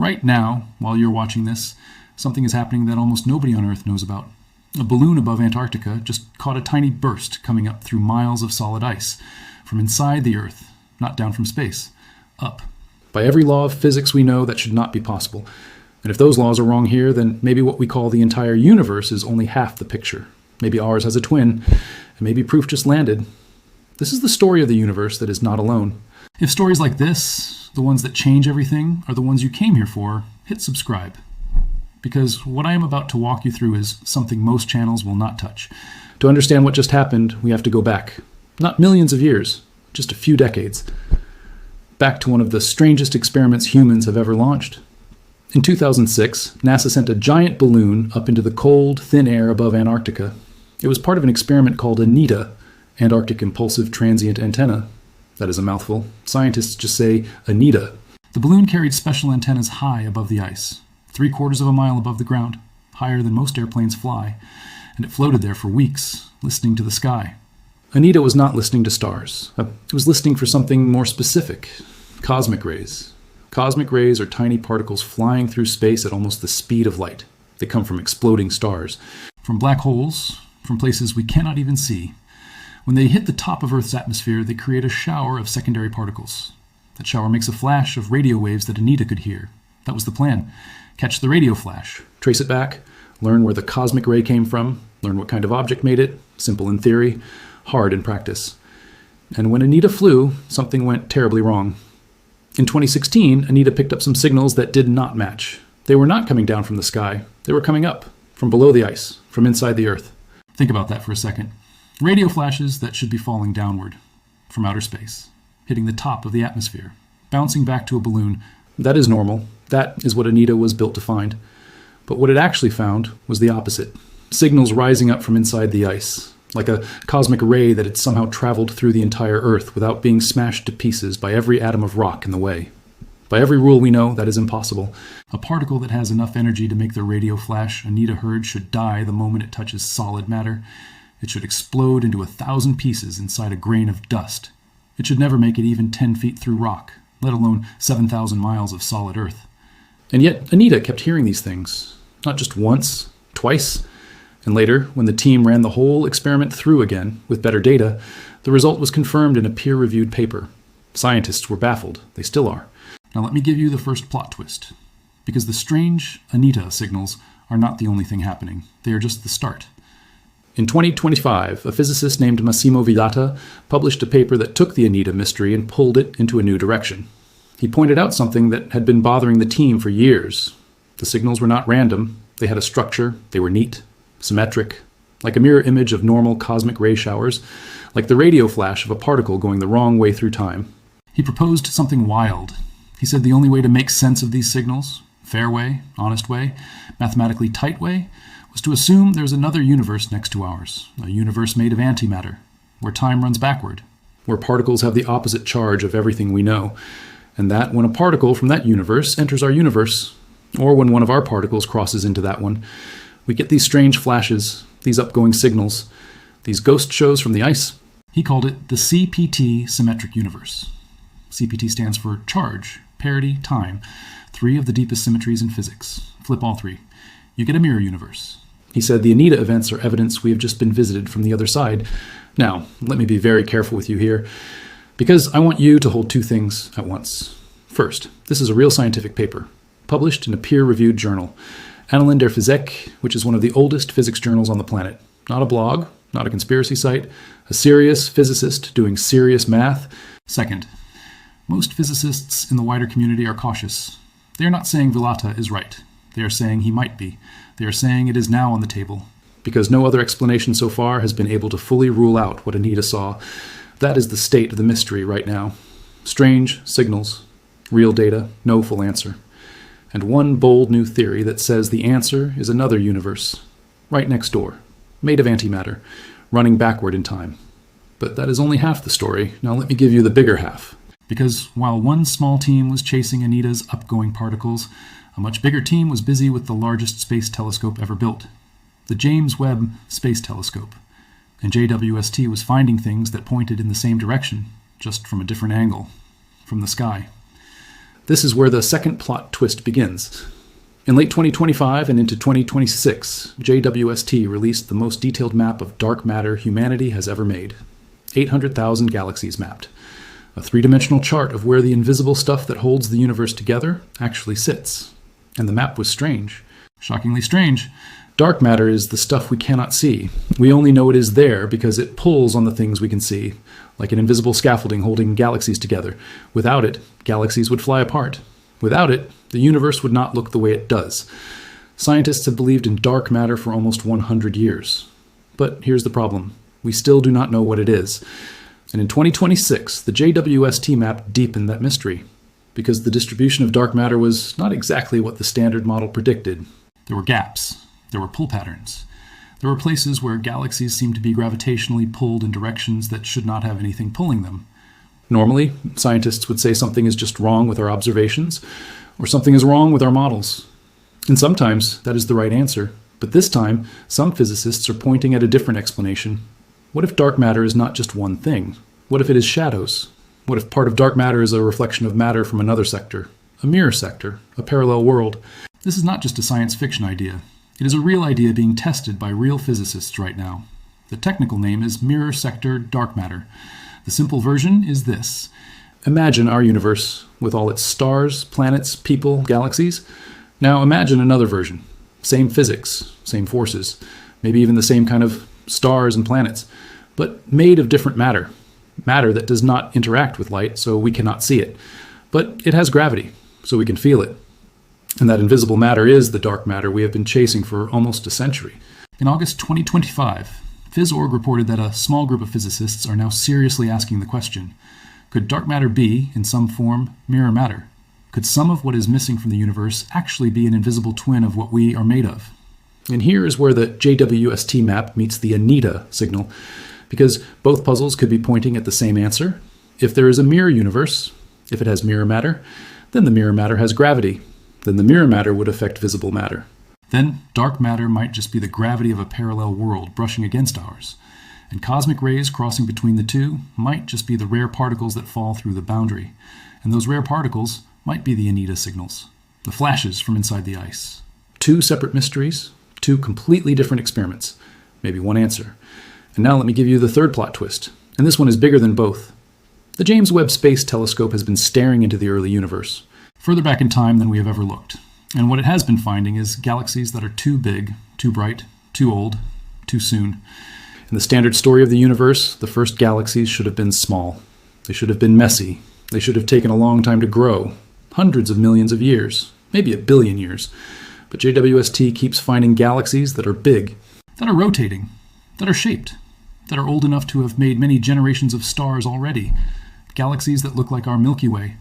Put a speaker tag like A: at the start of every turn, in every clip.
A: Right now, while you're watching this, something is happening that almost nobody on Earth knows about. A balloon above Antarctica just caught a tiny burst coming up through miles of solid ice, from inside the Earth, not down from space, up. By every law of physics we know, that should not be possible. And if those laws are wrong here, then maybe what we call the entire universe is only half the picture. Maybe ours has a twin, and maybe proof just landed. This is the story of the universe that is not alone. If stories like this, the ones that change everything, are the ones you came here for, hit subscribe. Because what I am about to walk you through is something most channels will not touch. To understand what just happened, we have to go back. Not millions of years, just a few decades. Back to one of the strangest experiments humans have ever launched. In 2006, NASA sent a giant balloon up into the cold, thin air above Antarctica. It was part of an experiment called ANITA, Antarctic Impulsive Transient Antenna. That is a mouthful. Scientists just say ANITA. The balloon carried special antennas high above the ice, 3/4 of a mile above the ground, higher than most airplanes fly, and it floated there for weeks, listening to the sky. ANITA was not listening to stars. It was listening for something more specific, cosmic rays. Cosmic rays are tiny particles flying through space at almost the speed of light. They come from exploding stars, from black holes, from places we cannot even see. When they hit the top of Earth's atmosphere, they create a shower of secondary particles. That shower makes a flash of radio waves that ANITA could hear. That was the plan. Catch the radio flash, trace it back, learn where the cosmic ray came from, learn what kind of object made it, simple in theory, hard in practice. And when ANITA flew, something went terribly wrong. In 2016, ANITA picked up some signals that did not match. They were not coming down from the sky. They were coming up, from below the ice, from inside the Earth. Think about that for a second. Radio flashes that should be falling downward, from outer space, hitting the top of the atmosphere, bouncing back to a balloon. That is normal. That is what ANITA was built to find. But what it actually found was the opposite. Signals rising up from inside the ice, like a cosmic ray that had somehow traveled through the entire Earth without being smashed to pieces by every atom of rock in the way. By every rule we know, that is impossible. A particle that has enough energy to make the radio flash ANITA heard should die the moment it touches solid matter. It should explode into 1,000 pieces inside a grain of dust. It should never make it even 10 feet through rock, let alone 7,000 miles of solid Earth. And yet ANITA kept hearing these things, not just once, twice. And later, when the team ran the whole experiment through again, with better data, the result was confirmed in a peer-reviewed paper. Scientists were baffled. They still are. Now let me give you the first plot twist. Because the strange ANITA signals are not the only thing happening. They are just the start. In 2025, a physicist named Massimo Villata published a paper that took the ANITA mystery and pulled it into a new direction. He pointed out something that had been bothering the team for years. The signals were not random. They had a structure. They were neat, symmetric, like a mirror image of normal cosmic ray showers, like the radio flash of a particle going the wrong way through time. He proposed something wild. He said the only way to make sense of these signals, fair way, honest way, mathematically tight way, was to assume there's another universe next to ours, a universe made of antimatter, where time runs backward, where particles have the opposite charge of everything we know, and that when a particle from that universe enters our universe, or when one of our particles crosses into that one, we get these strange flashes, these upgoing signals, these ghost shows from the ice. He called it the CPT symmetric universe. CPT stands for charge, parity, time, 3 of the deepest symmetries in physics. Flip all 3. You get a mirror universe. He said the ANITA events are evidence we have just been visited from the other side. Now, let me be very careful with you here, because I want you to hold 2 things at once. First, this is a real scientific paper, published in a peer-reviewed journal, Annalen der Physik, which is one of the oldest physics journals on the planet. Not a blog, not a conspiracy site, a serious physicist doing serious math. Second, most physicists in the wider community are cautious. They are not saying Villata is right. They are saying he might be. They are saying it is now on the table. Because no other explanation so far has been able to fully rule out what ANITA saw. That is the state of the mystery right now. Strange signals, real data, no full answer. And one bold new theory that says the answer is another universe, right next door, made of antimatter, running backward in time. But that is only half the story. Now let me give you the bigger half. Because while one small team was chasing ANITA's upgoing particles, a much bigger team was busy with the largest space telescope ever built, the James Webb Space Telescope. And JWST was finding things that pointed in the same direction, just from a different angle, from the sky. This is where the second plot twist begins. In late 2025 and into 2026, JWST released the most detailed map of dark matter humanity has ever made. 800,000 galaxies mapped. A three-dimensional chart of where the invisible stuff that holds the universe together actually sits. And the map was strange. Shockingly strange. Dark matter is the stuff we cannot see. We only know it is there because it pulls on the things we can see, like an invisible scaffolding holding galaxies together. Without it, galaxies would fly apart. Without it, the universe would not look the way it does. Scientists have believed in dark matter for almost 100 years. But here's the problem. We still do not know what it is. And in 2026, the JWST map deepened that mystery, because the distribution of dark matter was not exactly what the standard model predicted. There were gaps. There were pull patterns. There were places where galaxies seemed to be gravitationally pulled in directions that should not have anything pulling them. Normally, scientists would say something is just wrong with our observations, or something is wrong with our models. And sometimes that is the right answer. But this time, some physicists are pointing at a different explanation. What if dark matter is not just one thing? What if it is shadows? What if part of dark matter is a reflection of matter from another sector? A mirror sector? A parallel world? This is not just a science fiction idea. It is a real idea being tested by real physicists right now. The technical name is mirror sector dark matter. The simple version is this. Imagine our universe with all its stars, planets, people, galaxies. Now imagine another version. Same physics, same forces, maybe even the same kind of stars and planets, but made of different matter. Matter that does not interact with light, so we cannot see it. But it has gravity, so we can feel it. And that invisible matter is the dark matter we have been chasing for almost a century. In August 2025, PhysOrg reported that a small group of physicists are now seriously asking the question, could dark matter be, in some form, mirror matter? Could some of what is missing from the universe actually be an invisible twin of what we are made of? And here is where the JWST map meets the Anita signal, because both puzzles could be pointing at the same answer. If there is a mirror universe, if it has mirror matter, then the mirror matter has gravity. Then the mirror matter would affect visible matter. Then dark matter might just be the gravity of a parallel world brushing against ours. And cosmic rays crossing between the two might just be the rare particles that fall through the boundary. And those rare particles might be the Anita signals, the flashes from inside the ice. Two separate mysteries, two completely different experiments, maybe one answer. And now let me give you the third plot twist, and this one is bigger than both. The James Webb Space Telescope has been staring into the early universe, further back in time than we have ever looked. And what it has been finding is galaxies that are too big, too bright, too old, too soon. In the standard story of the universe, the first galaxies should have been small. They should have been messy. They should have taken a long time to grow, hundreds of millions of years, maybe a billion years. But JWST keeps finding galaxies that are big, that are rotating, that are shaped, that are old enough to have made many generations of stars already. Galaxies that look like our Milky Way,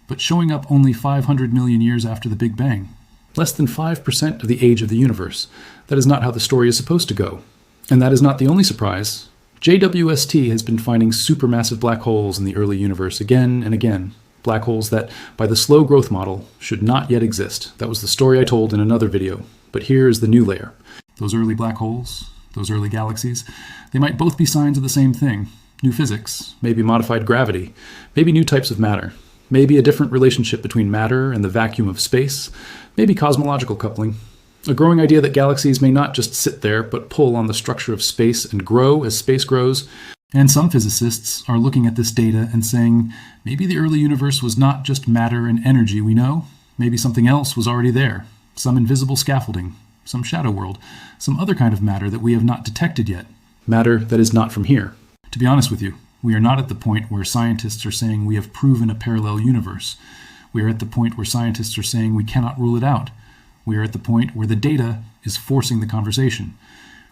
A: but showing up only 500 million years after the Big Bang. Less than 5% of the age of the universe. That is not how the story is supposed to go. And that is not the only surprise. JWST has been finding supermassive black holes in the early universe again and again. Black holes that, by the slow growth model, should not yet exist. That was the story I told in another video. But here is the new layer. Those early black holes, those early galaxies, they might both be signs of the same thing. New physics, maybe modified gravity, maybe new types of matter. Maybe a different relationship between matter and the vacuum of space, maybe cosmological coupling. A growing idea that galaxies may not just sit there, but pull on the structure of space and grow as space grows. And some physicists are looking at this data and saying, maybe the early universe was not just matter and energy we know. Maybe something else was already there. Some invisible scaffolding, some shadow world, some other kind of matter that we have not detected yet. Matter that is not from here. To be honest with you, we are not at the point where scientists are saying we have proven a parallel universe. We are at the point where scientists are saying we cannot rule it out. We are at the point where the data is forcing the conversation,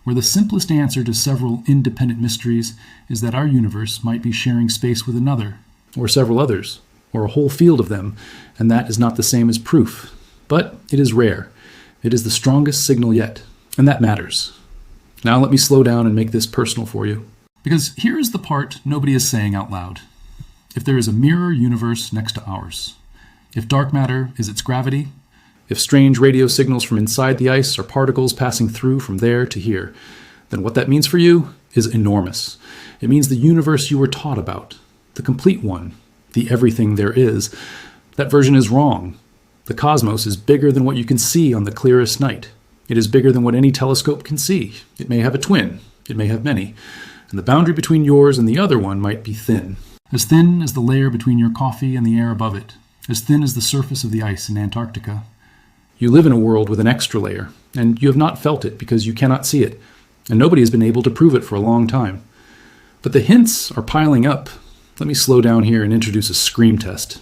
A: where the simplest answer to several independent mysteries is that our universe might be sharing space with another, or several others, or a whole field of them, and that is not the same as proof. But it is rare. It is the strongest signal yet, and that matters. Now let me slow down and make this personal for you. Because here is the part nobody is saying out loud. If there is a mirror universe next to ours, if dark matter is its gravity, if strange radio signals from inside the ice are particles passing through from there to here, then what that means for you is enormous. It means the universe you were taught about, the complete one, the everything there is, That version is wrong. The cosmos is bigger than what you can see on the clearest night. It is bigger than what any telescope can see. It may have a twin. It may have many. And the boundary between yours and the other one might be thin. As thin as the layer between your coffee and the air above it. As thin as the surface of the ice in Antarctica. You live in a world with an extra layer, and you have not felt it because you cannot see it, and nobody has been able to prove it for a long time. But the hints are piling up. Let me slow down here and introduce a scream test.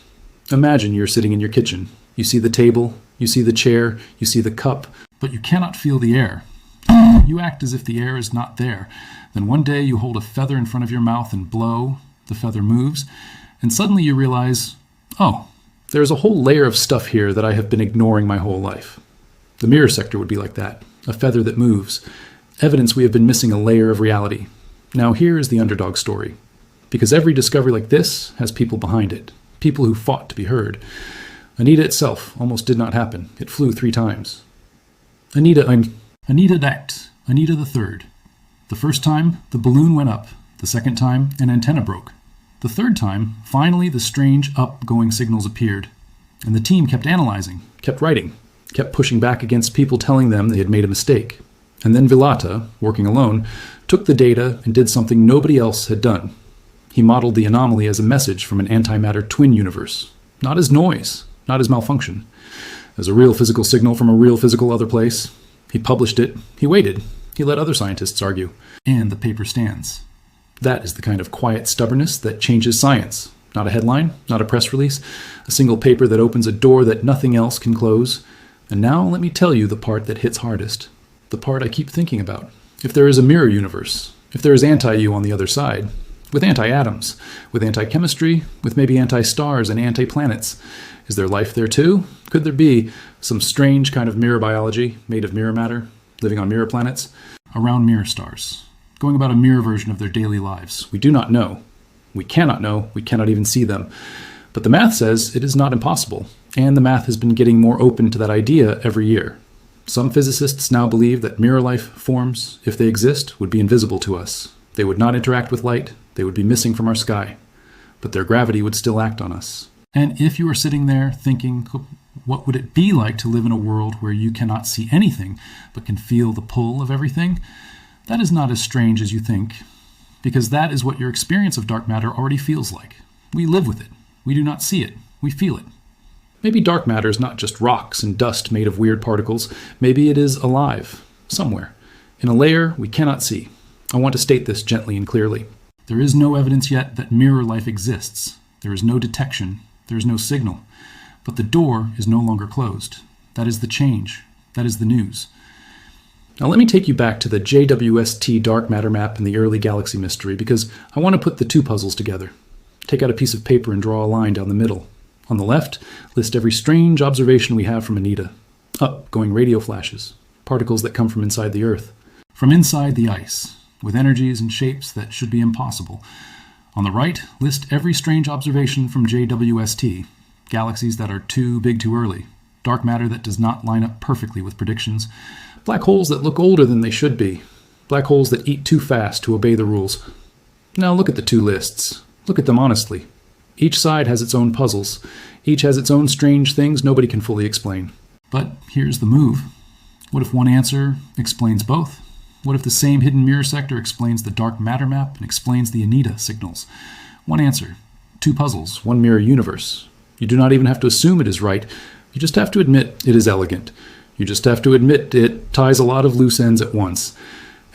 A: Imagine you're sitting in your kitchen. You see the table, you see the chair, you see the cup, but you cannot feel the air. You act as if the air is not there. Then one day you hold a feather in front of your mouth and blow. The feather moves, and suddenly you realize, oh, there's a whole layer of stuff here that I have been ignoring my whole life. The mirror sector would be like that, a feather that moves. Evidence we have been missing a layer of reality. Now here is the underdog story. Because every discovery like this has people behind it. People who fought to be heard. Anita itself almost did not happen. It flew 3 times. Anita decked. Anita the third. The first time, the balloon went up. The second time, an antenna broke. The third time, finally the strange up-going signals appeared. And the team kept analyzing, kept writing, kept pushing back against people telling them they had made a mistake. And then Vilata, working alone, took the data and did something nobody else had done. He modeled the anomaly as a message from an antimatter twin universe. Not as noise, not as malfunction. As a real physical signal from a real physical other place. He published it. He waited. He let other scientists argue. And the paper stands. That is the kind of quiet stubbornness that changes science. Not a headline, not a press release, a single paper that opens a door that nothing else can close. And now let me tell you the part that hits hardest. The part I keep thinking about. If there is a mirror universe, if there is anti-you on the other side, with anti-atoms, with anti-chemistry, with maybe anti-stars and anti-planets, is there life there too? Could there be some strange kind of mirror biology made of mirror matter, living on mirror planets, around mirror stars? Going about a mirror version of their daily lives. We do not know. We cannot know. We cannot even see them. But the math says it is not impossible, and the math has been getting more open to that idea every year. Some physicists now believe that mirror life forms, if they exist, would be invisible to us. They would not interact with light. They would be missing from our sky. But their gravity would still act on us. And if you are sitting there thinking, what would it be like to live in a world where you cannot see anything, but can feel the pull of everything? That is not as strange as you think, because that is what your experience of dark matter already feels like. We live with it. We do not see it. We feel it. Maybe dark matter is not just rocks and dust made of weird particles. Maybe it is alive, somewhere, in a layer we cannot see. I want to state this gently and clearly. There is no evidence yet that mirror life exists. There is no detection. There is no signal. But the door is no longer closed. That is the change. That is the news. Now let me take you back to the JWST dark matter map in the early galaxy mystery, because I want to put the 2 puzzles together. Take out a piece of paper and draw a line down the middle. On the left, list every strange observation we have from Anita. Up, going radio flashes, particles that come from inside the Earth. From inside the ice, with energies and shapes that should be impossible. On the right, list every strange observation from JWST, galaxies that are too big too early, dark matter that does not line up perfectly with predictions, black holes that look older than they should be, black holes that eat too fast to obey the rules. Now look at the 2 lists. Look at them honestly. Each side has its own puzzles. Each has its own strange things nobody can fully explain. But here's the move. What if one answer explains both? What if the same hidden mirror sector explains the dark matter map and explains the Anita signals? One answer, 2 puzzles, 1 mirror universe. You do not even have to assume it is right. You just have to admit it is elegant. You just have to admit it ties a lot of loose ends at once.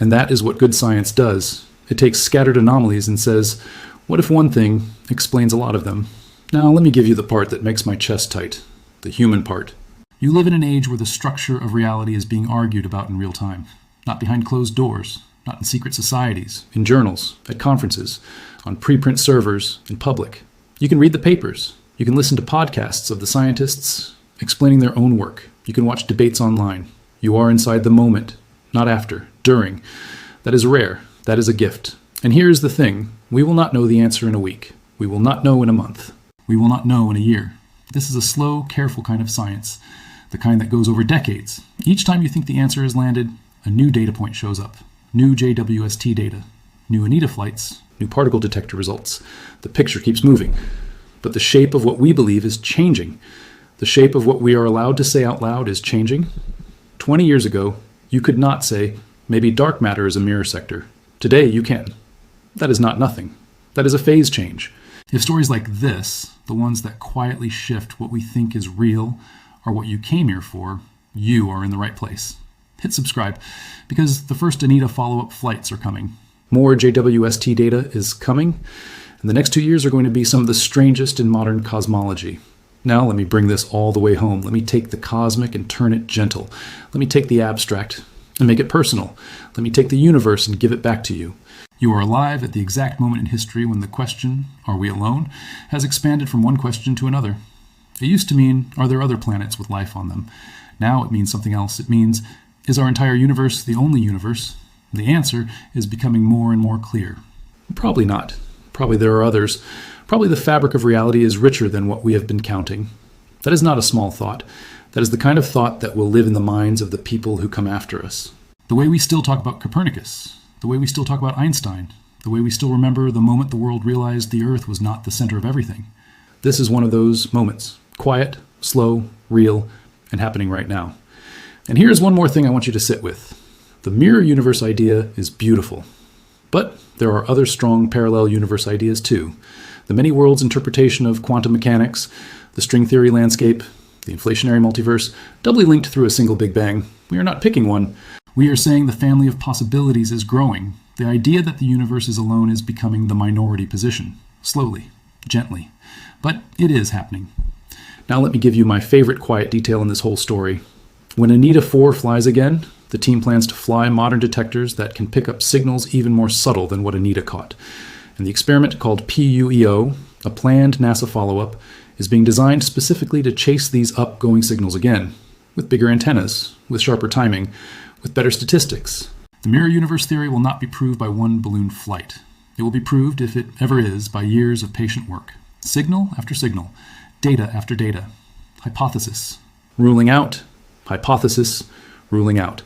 A: And that is what good science does. It takes scattered anomalies and says, what if one thing explains a lot of them? Now let me give you the part that makes my chest tight, the human part. You live in an age where the structure of reality is being argued about in real time. Not behind closed doors, not in secret societies, in journals, at conferences, on preprint servers, in public. You can read the papers. You can listen to podcasts of the scientists explaining their own work. You can watch debates online. You are inside the moment, not after, during. That is rare. That is a gift. And here is the thing. We will not know the answer in a week. We will not know in a month. We will not know in a year. This is a slow, careful kind of science, the kind that goes over decades. Each time you think the answer has landed, a new data point shows up. New JWST data. New Anita flights. New particle detector results. The picture keeps moving. But the shape of what we believe is changing. The shape of what we are allowed to say out loud is changing. 20 years ago, you could not say, maybe dark matter is a mirror sector. Today, you can. That is not nothing. That is a phase change. If stories like this, the ones that quietly shift what we think is real, are what you came here for, you are in the right place. Hit subscribe, because the first Anita follow-up flights are coming. More JWST data is coming, and the next 2 years are going to be some of the strangest in modern cosmology. Now let me bring this all the way home. Let me take the cosmic and turn it gentle. Let me take the abstract and make it personal. Let me take the universe and give it back to you. You are alive at the exact moment in history when the question, are we alone, has expanded from one question to another. It used to mean, are there other planets with life on them? Now it means something else. It means, is our entire universe the only universe? The answer is becoming more and more clear. Probably not. Probably there are others. Probably the fabric of reality is richer than what we have been counting. That is not a small thought. That is the kind of thought that will live in the minds of the people who come after us. The way we still talk about Copernicus, the way we still talk about Einstein, the way we still remember the moment the world realized the Earth was not the center of everything. This is one of those moments. Quiet, slow, real, and happening right now. And here's one more thing I want you to sit with. The mirror universe idea is beautiful. But there are other strong parallel universe ideas too. The many worlds interpretation of quantum mechanics, the string theory landscape, the inflationary multiverse, doubly linked through a single Big Bang. We are not picking one. We are saying the family of possibilities is growing. The idea that the universe is alone is becoming the minority position. Slowly, gently. But it is happening. Now let me give you my favorite quiet detail in this whole story. When Anita 4 flies again, the team plans to fly modern detectors that can pick up signals even more subtle than what Anita caught. And the experiment called PUEO, a planned NASA follow-up, is being designed specifically to chase these upgoing signals again, with bigger antennas, with sharper timing, with better statistics. The mirror universe theory will not be proved by one balloon flight. It will be proved, if it ever is, by years of patient work. Signal after signal, data after data, hypothesis, ruling out, hypothesis, ruling out,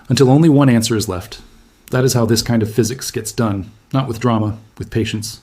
A: until only one answer is left. That is how this kind of physics gets done, not with drama, with patience.